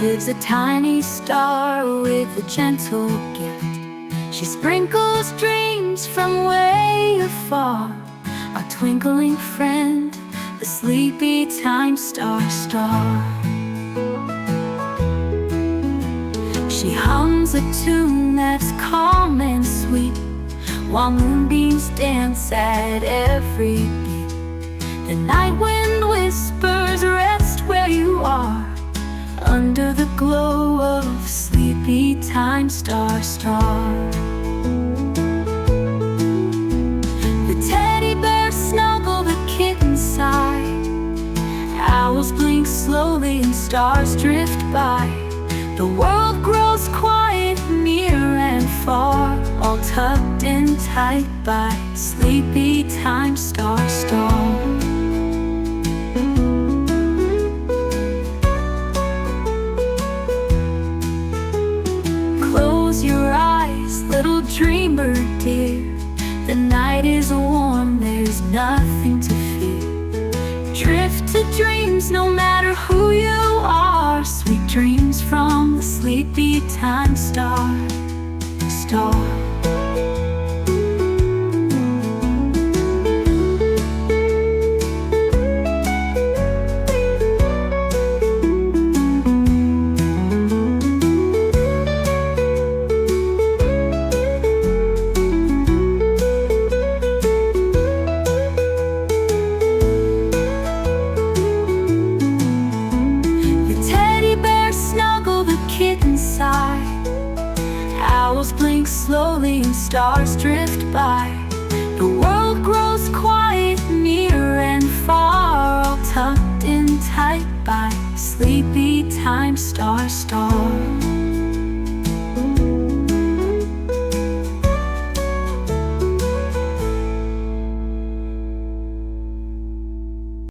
lives a tiny star with a gentle gift. She sprinkles dreams from way afar, our twinkling friend, the sleepy time star. She hums a tune that's calm and sweet, while moonbeams dance at every beat. The night wind whispers, rest where you are, under the glow of sleepy time star. The teddy bears snuggle, the kittens sigh, owls blink slowly and stars drift by. The world grows quiet, near and far, all tucked in tight by sleepy time star. Close your eyes, little dreamer dear, the night is warm, there's nothing to fear. Drift to dreams no matter who you are, sweet dreams from the sleepy time star. Owls blink slowly and stars drift by. The world grows quiet, near and far, all tucked in tight by sleepy time star.